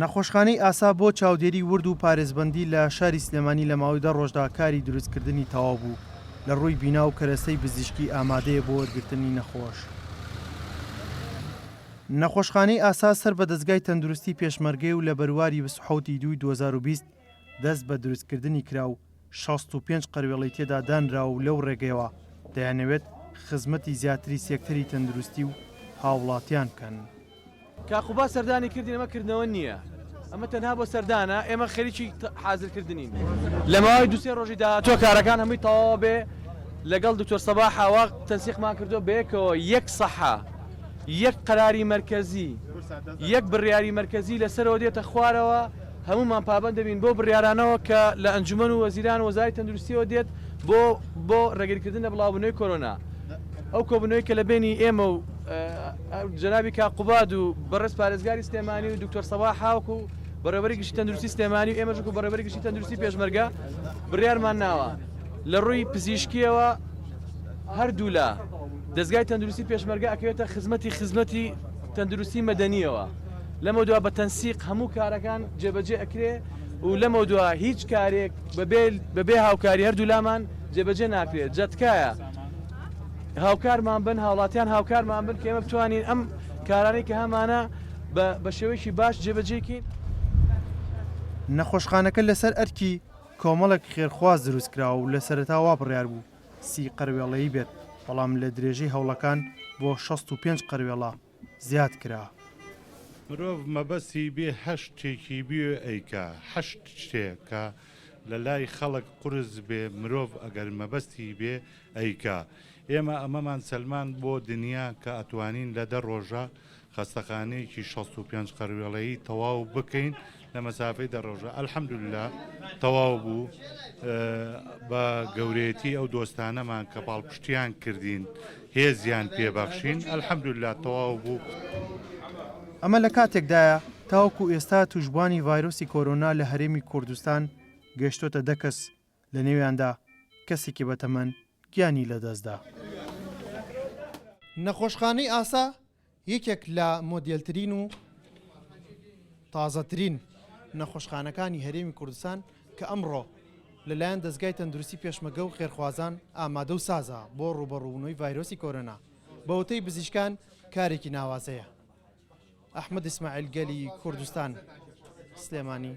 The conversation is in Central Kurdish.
نەخۆشخانەی ئاسا بۆ چاودێری ورد و پارێزبەندی لە شاری سلێمانی لە ماوەی 10 ڕۆژدا کاری دروستکردنی تەواو بوو لە ڕووی بینا و کەرەستەی بزیشکی ئامادەیە بۆ وەرگرتنی نەخۆش. نەخۆشخانەی ئاسا سەر بە دەستگای تەندروستی پێشمەرگەی و لە بەرواری 27 دوای 2020 دەست بە دروستکردنی کرا و 65 قەروێڵەی تێدا دانرا و لەو ڕێگەیەوە دەیانەوێت خزمەتی زیاتری سێکتەری تەندروستی و هاوڵاتیان بکەن. کاخوبا سەردانی کردی ئەمەکردنەوە نییە، ئەمە تەنها بۆ سەردانە، ئێمە خەریکی حازرکردنین. لە ماوەی دوسێ ڕۆژی داهاتوە کارەکان هەمووی تەواو بێ لەگەڵ دکتۆر سەباح حاوا تەنسیقمان کردو بەیەکەوە یەک سەحە، یەک قەراری مەرکەزی، یەک بڕیاری مەرکەزی لەسەرەوە دێتە خوارەوە، هەمومان پابەند دەبین بۆ بڕیارانەوە کە لە ئەنجومەن و وەزیران وەزاری تەندروستیەوە دێت بۆ ڕێگریکردن لە بڵاوبوونەوەی کۆرۆنا. ئەو کۆبوونەوەی کە لە بینی ئێمە و جەنابی کاقوباد و بەڕێز پارێزگاری سلێمانی و دکتۆر سەباح حاوک و بەڕێوەبەری گشتی تەندروستی سلێمانی و ئێمەش و بەڕێوەبەری گشتی تەندروستی پێشمەرگە بڕیارمان ناوە لە ڕووی پزیشکیەوە هەردوو لە دەستگای تەندروستی پێشمەرگە ئەکەوێتە خزمەتی تەندروستی مەدەنیەوە. لەمە دووە بە تەنسیق هەموو کارەکان جێبەجێ ئەکرێ و لەمە دووە هیچ کارێک بەبێ هاوکاری هەردوو لامان جێبەجێ ناکرێت. جەتکایە هاوکارمان بن، هاوڵاتیان هاوکارمان بن کە ئێمە بتوانین ئەم کارانەی کە هەمانە بە شێوەیەکی باش جێبەجێکین. نەخۆشخانەکە لەسەر ئەرکی کۆمەڵێک خێرخواز دروستکراوە و لە سەرەتاوا بڕیار بوو 30 قەروێڵەیی بێت، بەڵام لە درێژەی هەوڵەکان بۆ 65 قەروێڵە زیاد کرا. مرۆڤ مەبەستی بێ هەشت شتێکی بێ ئەیکا، هەشت شتێکە لە لای خەڵک قورس بێ مرۆڤ ئەگەر مەبەستی بێ ئەیکا. ئێمە ئەمەمان سەلمان بۆ دنیا کە ئەتوانین لە 10 ڕۆژە خەستەخانەیەکی 65 قەروێڵەیی تەواو بکەین لە مەسافەی 10 ڕۆژە. ئەلحەمدوللا تەواو بوو بە گەورەیەتی ئەو دۆستانەمان کە پاڵپشتیان کردین هێزیان پێبەخشین، ئەلحەمدوللا تەواو بوو. ئەمە لە کاتێکدایە تاوەکو ئێستا توشبوانی ڤایرۆسی کۆرۆنا لە هەرێمی کوردستان گەشتۆتە 10 کەس، لە نێویاندا کەسێکی بەتەمەن گیانی لەدەستدا. نەخۆشخانەی ئاسا یەکێک لە مۆدێلترین و تازەترین نەخۆشخانەکانی هەرێمی کوردستان کە ئەمڕۆ لەلایەن دەستگای تەندروستی پێشمەرگە و خێرخوازان ئامادە و سازە بۆ ڕوبەڕوونەوەی ڤایرۆسی کۆرۆنا. بەوتەی بزیشکان کارێکی ناوازەیە. ئەحمەد ئیسماعیل گەلی کوردستان، سلێمانی.